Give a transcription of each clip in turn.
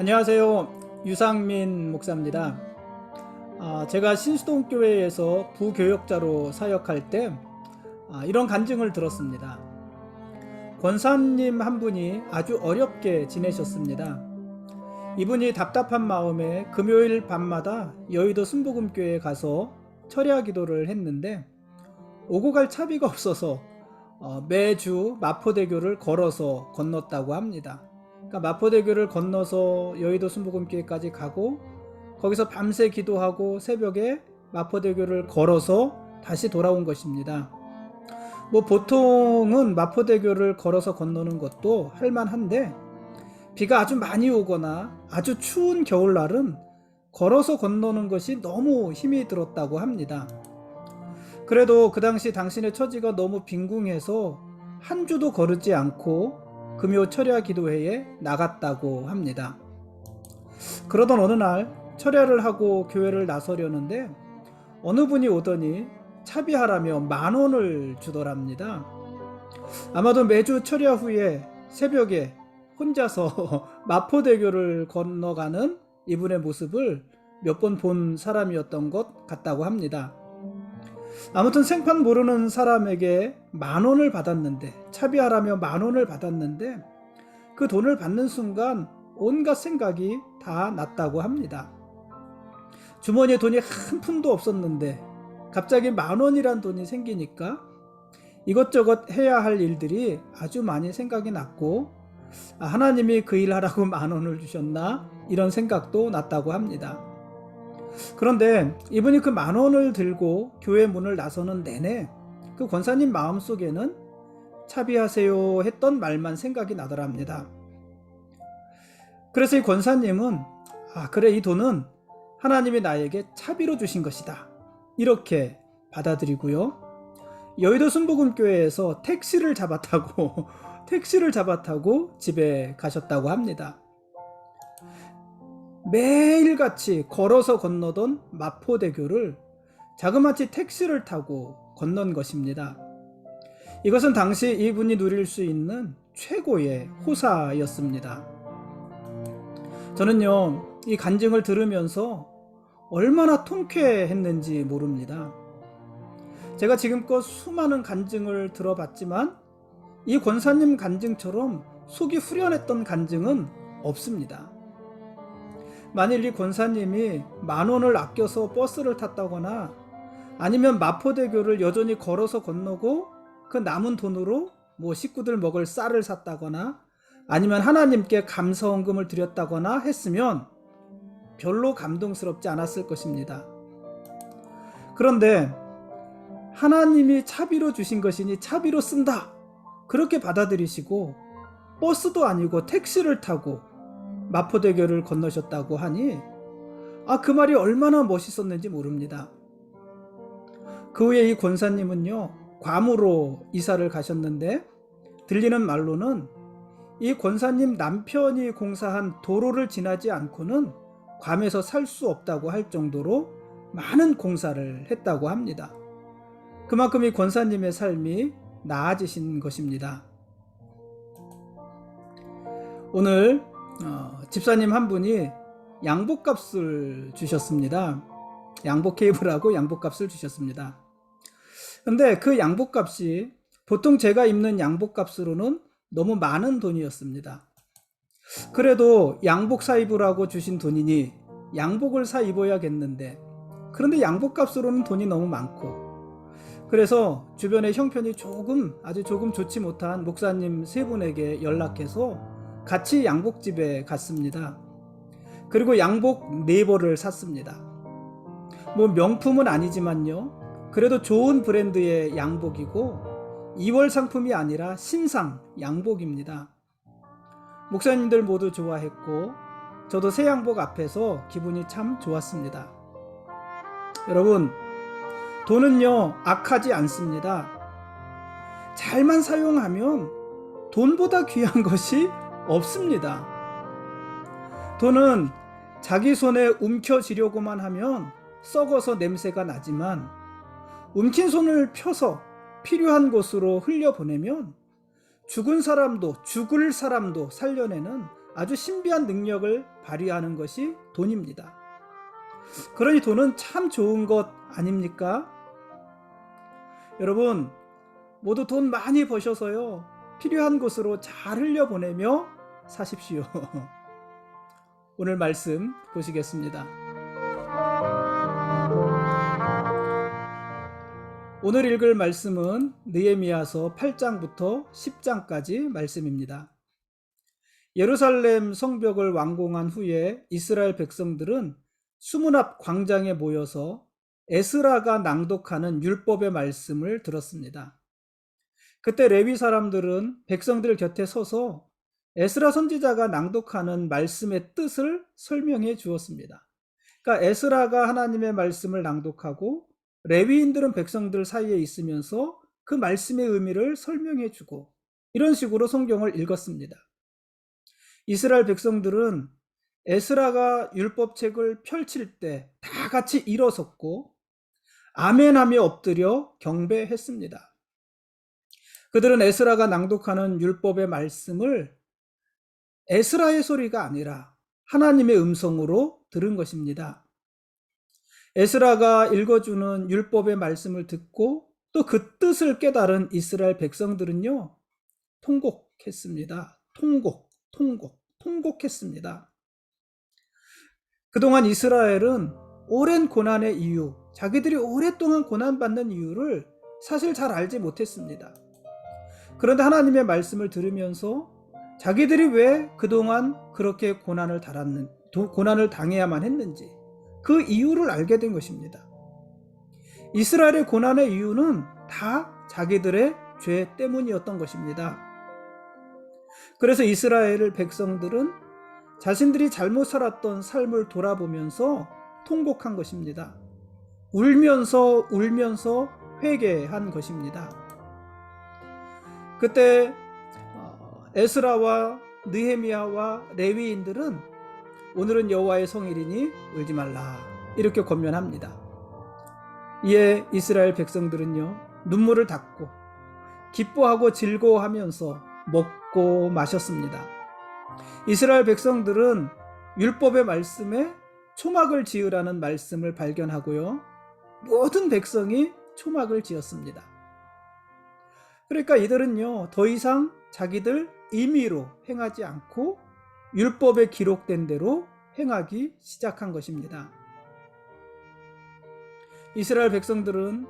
안녕하세요. 유상민 목사입니다. 제가 신수동교회에서 부교역자로 사역할 때 이런 간증을 들었습니다. 권사님 한 분이 아주 어렵게 지내셨습니다. 이분이 답답한 마음에 금요일 밤마다 여의도 순복음교회에 가서 철야 기도를 했는데 오고 갈 차비가 없어서 매주 마포대교를 걸어서 건넜다고 합니다. 그러니까 마포대교를 건너서 여의도 순복음교회까지 가고 거기서 밤새 기도하고 새벽에 마포대교를 걸어서 다시 돌아온 것입니다. 보통은 마포대교를 걸어서 건너는 것도 할만한데 비가 아주 많이 오거나 아주 추운 겨울날은 걸어서 건너는 것이 너무 힘이 들었다고 합니다. 그래도 그 당시 당신의 처지가 너무 빈궁해서 한 주도 거르지 않고 금요 철야 기도회에 나갔다고 합니다. 그러던 어느 날 철야를 하고 교회를 나서려는데 어느 분이 오더니 차비하라며 10,000원을 주더랍니다. 아마도 매주 철야 후에 새벽에 혼자서 마포대교를 건너가는 이분의 모습을 몇 번 본 사람이었던 것 같다고 합니다. 아무튼 생판 모르는 사람에게 10,000원을 받았는데, 차비하라며 10,000원을 받았는데 그 돈을 받는 순간 온갖 생각이 다 났다고 합니다. 주머니에 돈이 한 푼도 없었는데 갑자기 10,000원이란 돈이 생기니까 이것저것 해야 할 일들이 아주 많이 생각이 났고, 하나님이 그 일 하라고 10,000원을 주셨나? 이런 생각도 났다고 합니다. 그런데 이분이 그 10,000원을 들고 교회 문을 나서는 내내 그 권사님 마음속에는 차비하세요 했던 말만 생각이 나더랍니다. 그래서 이 권사님은 그래, 이 돈은 하나님이 나에게 차비로 주신 것이다, 이렇게 받아들이고요. 여의도 순복음교회에서 택시를 잡아타고 집에 가셨다고 합니다. 매일같이 걸어서 건너던 마포대교를 자그마치 택시를 타고 건넌 것입니다. 이것은 당시 이분이 누릴 수 있는 최고의 호사였습니다. 저는요, 이 간증을 들으면서 얼마나 통쾌했는지 모릅니다. 제가 지금껏 수많은 간증을 들어봤지만 이 권사님 간증처럼 속이 후련했던 간증은 없습니다. 만일 이 권사님이 10,000원을 아껴서 버스를 탔다거나 아니면 마포대교를 여전히 걸어서 건너고 그 남은 돈으로 식구들 먹을 쌀을 샀다거나 아니면 하나님께 감사헌금을 드렸다거나 했으면 별로 감동스럽지 않았을 것입니다. 그런데 하나님이 차비로 주신 것이니 차비로 쓴다, 그렇게 받아들이시고 버스도 아니고 택시를 타고 마포대교를 건너셨다고 하니 그 말이 얼마나 멋있었는지 모릅니다. 그 후에 이 권사님은요, 괌으로 이사를 가셨는데 들리는 말로는 이 권사님 남편이 공사한 도로를 지나지 않고는 괌에서 살 수 없다고 할 정도로 많은 공사를 했다고 합니다. 그만큼 이 권사님의 삶이 나아지신 것입니다. 오늘 집사님 한 분이 양복값을 주셨습니다. 양복 케이블하고 양복값을 주셨습니다. 근데 그 양복값이 보통 제가 입는 양복값으로는 너무 많은 돈이었습니다. 그래도 양복 사 입으라고 주신 돈이니 양복을 사 입어야겠는데, 그런데 양복값으로는 돈이 너무 많고, 그래서 주변에 형편이 아주 조금 좋지 못한 목사님 3분에게 연락해서 같이 양복집에 갔습니다. 그리고 양복 4벌을 샀습니다. 명품은 아니지만요, 그래도 좋은 브랜드의 양복이고 2월 상품이 아니라 신상 양복입니다. 목사님들 모두 좋아했고 저도 새 양복 앞에서 기분이 참 좋았습니다. 여러분, 돈은요 악하지 않습니다. 잘만 사용하면 돈보다 귀한 것이 없습니다. 돈은 자기 손에 움켜쥐려고만 하면 썩어서 냄새가 나지만 움킨 손을 펴서 필요한 곳으로 흘려보내면 죽을 사람도 살려내는 아주 신비한 능력을 발휘하는 것이 돈입니다. 그러니 돈은 참 좋은 것 아닙니까? 여러분, 모두 돈 많이 버셔서요, 필요한 곳으로 잘 흘려보내며 사십시오. 오늘 말씀 보시겠습니다. 오늘 읽을 말씀은 느헤미야서 8장부터 10장까지 말씀입니다. 예루살렘 성벽을 완공한 후에 이스라엘 백성들은 수문 앞 광장에 모여서 에스라가 낭독하는 율법의 말씀을 들었습니다. 그때 레위 사람들은 백성들 곁에 서서 에스라 선지자가 낭독하는 말씀의 뜻을 설명해 주었습니다. 그러니까 에스라가 하나님의 말씀을 낭독하고 레위인들은 백성들 사이에 있으면서 그 말씀의 의미를 설명해 주고, 이런 식으로 성경을 읽었습니다. 이스라엘 백성들은 에스라가 율법책을 펼칠 때 다 같이 일어섰고 아멘하며 엎드려 경배했습니다. 그들은 에스라가 낭독하는 율법의 말씀을 에스라의 소리가 아니라 하나님의 음성으로 들은 것입니다. 에스라가 읽어주는 율법의 말씀을 듣고 또 그 뜻을 깨달은 이스라엘 백성들은요, 통곡했습니다. 통곡했습니다. 그동안 이스라엘은 오랜 고난의 이유, 자기들이 오랫동안 고난받는 이유를 사실 잘 알지 못했습니다. 그런데 하나님의 말씀을 들으면서 자기들이 왜 그동안 그렇게 고난을 당해야만 했는지 그 이유를 알게 된 것입니다. 이스라엘의 고난의 이유는 다 자기들의 죄 때문이었던 것입니다. 그래서 이스라엘 백성들은 자신들이 잘못 살았던 삶을 돌아보면서 통곡한 것입니다. 울면서 회개한 것입니다. 그때 에스라와 느헤미야와 레위인들은 오늘은 여호와의 성일이니 울지 말라, 이렇게 권면합니다. 이에 이스라엘 백성들은요, 눈물을 닦고 기뻐하고 즐거워하면서 먹고 마셨습니다. 이스라엘 백성들은 율법의 말씀에 초막을 지으라는 말씀을 발견하고요, 모든 백성이 초막을 지었습니다. 그러니까 이들은요, 더 이상 자기들 임의로 행하지 않고 율법에 기록된 대로 행하기 시작한 것입니다. 이스라엘 백성들은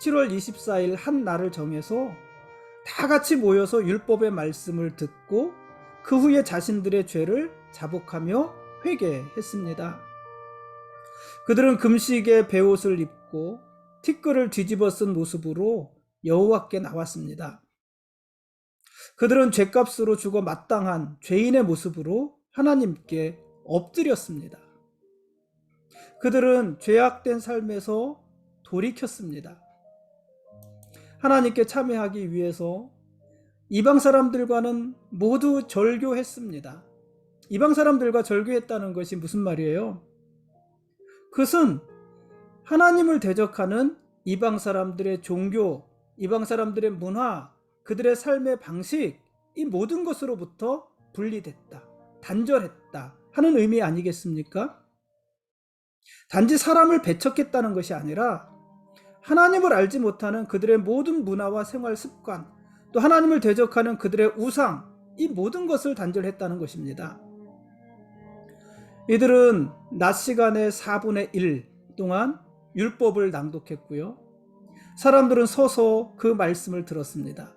7월 24일 한 날을 정해서 다 같이 모여서 율법의 말씀을 듣고 그 후에 자신들의 죄를 자복하며 회개했습니다. 그들은 금식의 베옷을 입고 티끌을 뒤집어 쓴 모습으로 여호와께 나왔습니다. 그들은 죄값으로 죽어 마땅한 죄인의 모습으로 하나님께 엎드렸습니다. 그들은 죄악된 삶에서 돌이켰습니다. 하나님께 참여하기 위해서 이방 사람들과는 모두 절교했습니다. 이방 사람들과 절교했다는 것이 무슨 말이에요? 그것은 하나님을 대적하는 이방 사람들의 종교, 이방 사람들의 문화, 그들의 삶의 방식, 이 모든 것으로부터 분리됐다, 단절했다 하는 의미 아니겠습니까? 단지 사람을 배척했다는 것이 아니라 하나님을 알지 못하는 그들의 모든 문화와 생활 습관, 또 하나님을 대적하는 그들의 우상, 이 모든 것을 단절했다는 것입니다. 이들은 낮 시간의 4분의 1 동안 율법을 낭독했고요, 사람들은 서서 그 말씀을 들었습니다.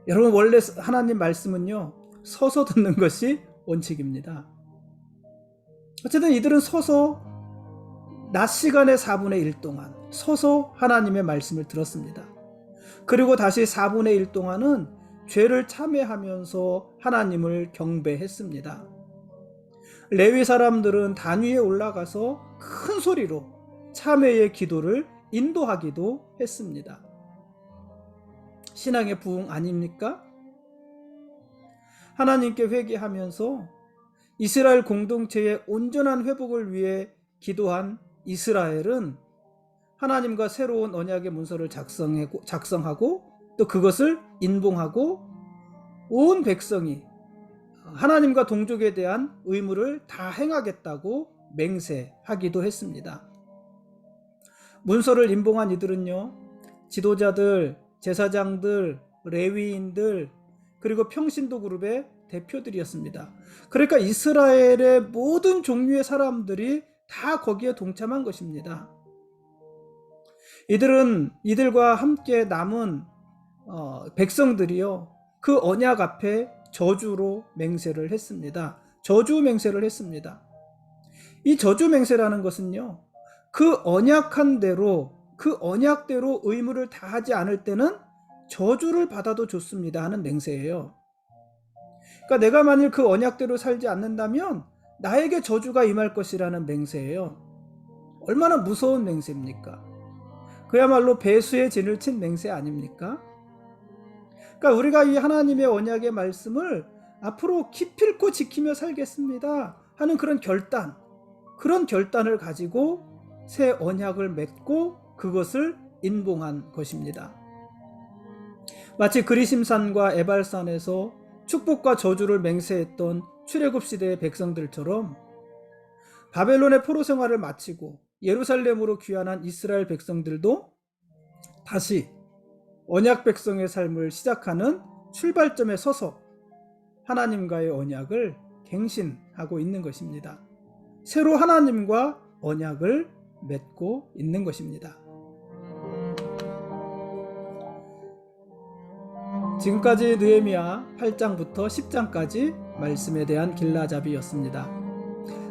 여러분, 원래 하나님 말씀은요, 서서 듣는 것이 원칙입니다. 어쨌든 이들은 서서 낮 시간의 4분의 1 동안 서서 하나님의 말씀을 들었습니다. 그리고 다시 4분의 1 동안은 죄를 참회하면서 하나님을 경배했습니다. 레위 사람들은 단 위에 올라가서 큰 소리로 참회의 기도를 인도하기도 했습니다. 신앙의 부흥 아닙니까? 하나님께 회개하면서 이스라엘 공동체의 온전한 회복을 위해 기도한 이스라엘은 하나님과 새로운 언약의 문서를 작성하고 또 그것을 인봉하고 온 백성이 하나님과 동족에 대한 의무를 다 행하겠다고 맹세하기도 했습니다. 문서를 임봉한 이들은요, 지도자들, 제사장들, 레위인들, 그리고 평신도 그룹의 대표들이었습니다. 그러니까 이스라엘의 모든 종류의 사람들이 다 거기에 동참한 것입니다. 이들과 함께 남은 백성들이요, 그 언약 앞에 저주로 맹세를 했습니다. 저주 맹세를 했습니다. 이 저주 맹세라는 것은요, 그 언약대로 의무를 다하지 않을 때는 저주를 받아도 좋습니다 하는 맹세예요. 그러니까 내가 만일 그 언약대로 살지 않는다면 나에게 저주가 임할 것이라는 맹세예요. 얼마나 무서운 맹세입니까? 그야말로 배수의 진을 친 맹세 아닙니까? 그러니까 우리가 이 하나님의 언약의 말씀을 앞으로 기필코 지키며 살겠습니다 하는 그런 결단을 가지고 새 언약을 맺고 그것을 인봉한 것입니다. 마치 그리심산과 에발산에서 축복과 저주를 맹세했던 출애굽 시대의 백성들처럼 바벨론의 포로 생활을 마치고 예루살렘으로 귀환한 이스라엘 백성들도 다시 언약 백성의 삶을 시작하는 출발점에 서서 하나님과의 언약을 갱신하고 있는 것입니다. 새로 하나님과 언약을 맺고 있는 것입니다. 지금까지 느헤미야 8장부터 10장까지 말씀에 대한 길라잡이였습니다.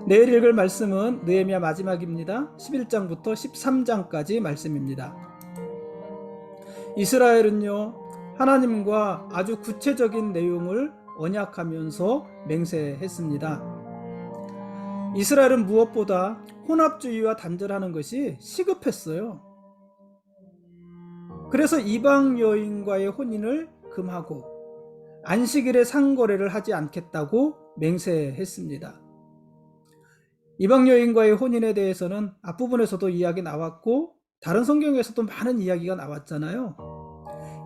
내일 읽을 말씀은 느헤미야 마지막입니다. 11장부터 13장까지 말씀입니다. 이스라엘은요, 하나님과 아주 구체적인 내용을 언약하면서 맹세했습니다. 이스라엘은 무엇보다 혼합주의와 단절하는 것이 시급했어요. 그래서 이방 여인과의 혼인을 금하고 안식일에 상거래를 하지 않겠다고 맹세했습니다. 이방 여인과의 혼인에 대해서는 앞부분에서도 이야기 나왔고 다른 성경에서도 많은 이야기가 나왔잖아요.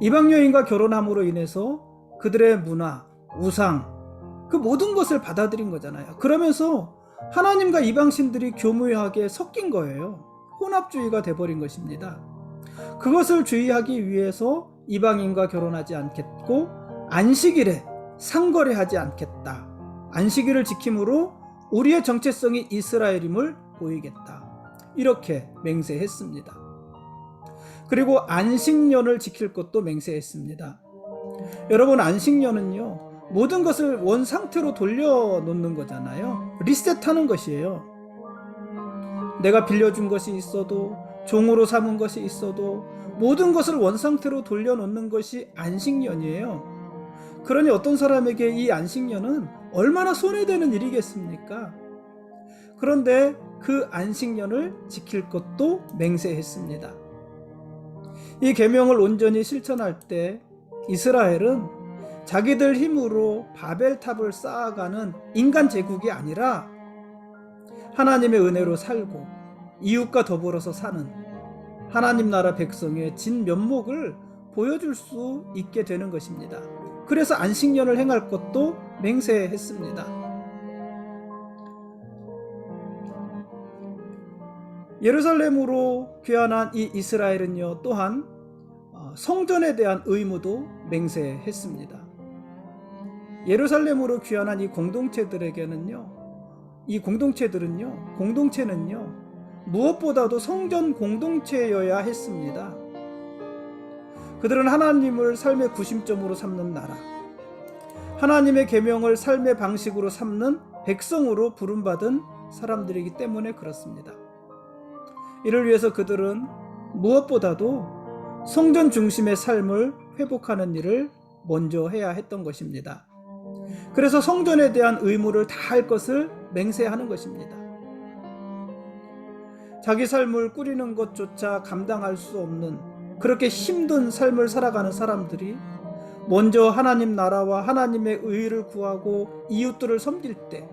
이방 여인과 결혼함으로 인해서 그들의 문화, 우상, 그 모든 것을 받아들인 거잖아요. 그러면서 하나님과 이방신들이 교묘하게 섞인 거예요. 혼합주의가 돼버린 것입니다. 그것을 주의하기 위해서 이방인과 결혼하지 않겠고 안식일에 상거래하지 않겠다. 안식일을 지킴으로 우리의 정체성이 이스라엘임을 보이겠다. 이렇게 맹세했습니다. 그리고 안식년을 지킬 것도 맹세했습니다. 여러분, 안식년은요, 모든 것을 원상태로 돌려놓는 거잖아요. 리셋하는 것이에요. 내가 빌려준 것이 있어도, 종으로 삼은 것이 있어도 모든 것을 원상태로 돌려놓는 것이 안식년이에요. 그러니 어떤 사람에게 이 안식년은 얼마나 손해되는 일이겠습니까? 그런데 그 안식년을 지킬 것도 맹세했습니다. 이 계명을 온전히 실천할 때 이스라엘은 자기들 힘으로 바벨탑을 쌓아가는 인간 제국이 아니라 하나님의 은혜로 살고 이웃과 더불어서 사는 하나님 나라 백성의 진면목을 보여줄 수 있게 되는 것입니다. 그래서 안식년을 행할 것도 맹세했습니다. 예루살렘으로 귀환한 이 이스라엘은요, 또한 성전에 대한 의무도 맹세했습니다. 예루살렘으로 귀환한 이 공동체는요, 무엇보다도 성전 공동체여야 했습니다. 그들은 하나님을 삶의 구심점으로 삼는 나라, 하나님의 계명을 삶의 방식으로 삼는 백성으로 부름받은 사람들이기 때문에 그렇습니다. 이를 위해서 그들은 무엇보다도 성전 중심의 삶을 회복하는 일을 먼저 해야 했던 것입니다. 그래서 성전에 대한 의무를 다할 것을 맹세하는 것입니다. 자기 삶을 꾸리는 것조차 감당할 수 없는 그렇게 힘든 삶을 살아가는 사람들이 먼저 하나님 나라와 하나님의 의를 구하고 이웃들을 섬길 때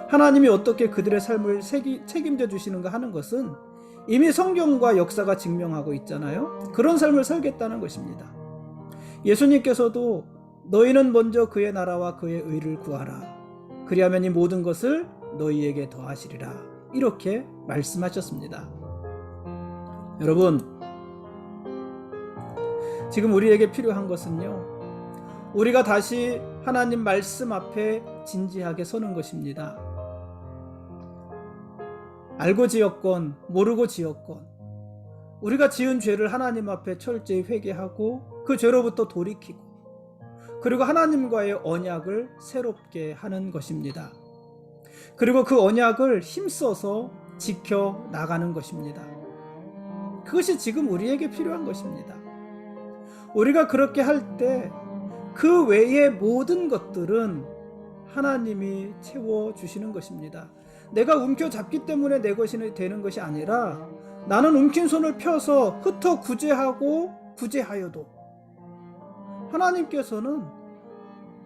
하나님이 어떻게 그들의 삶을 책임져 주시는가 하는 것은 이미 성경과 역사가 증명하고 있잖아요. 그런 삶을 살겠다는 것입니다. 예수님께서도 너희는 먼저 그의 나라와 그의 의를 구하라. 그리하면 이 모든 것을 너희에게 더하시리라. 이렇게 말씀하셨습니다. 여러분, 지금 우리에게 필요한 것은요, 우리가 다시 하나님 말씀 앞에 진지하게 서는 것입니다. 알고 지었건 모르고 지었건 우리가 지은 죄를 하나님 앞에 철저히 회개하고 그 죄로부터 돌이키고, 그리고 하나님과의 언약을 새롭게 하는 것입니다. 그리고 그 언약을 힘써서 지켜 나가는 것입니다. 그것이 지금 우리에게 필요한 것입니다. 우리가 그렇게 할 때 그 외의 모든 것들은 하나님이 채워주시는 것입니다. 내가 움켜잡기 때문에 내 것이 되는 것이 아니라, 나는 움킨 손을 펴서 흩어 구제하고 구제하여도 하나님께서는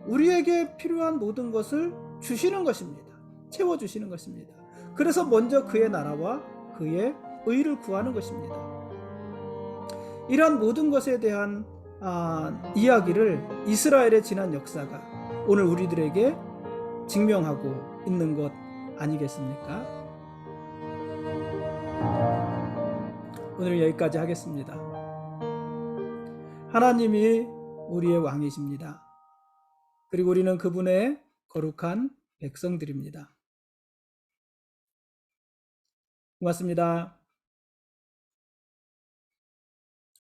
우리에게 필요한 모든 것을 주시는 것입니다. 채워주시는 것입니다. 그래서 먼저 그의 나라와 그의 의를 구하는 것입니다. 이러한 모든 것에 대한 이야기를 이스라엘의 지난 역사가 오늘 우리들에게 증명하고 있는 것 아니겠습니까? 오늘 여기까지 하겠습니다. 하나님이 우리의 왕이십니다. 그리고 우리는 그분의 거룩한 백성들입니다. 고맙습니다.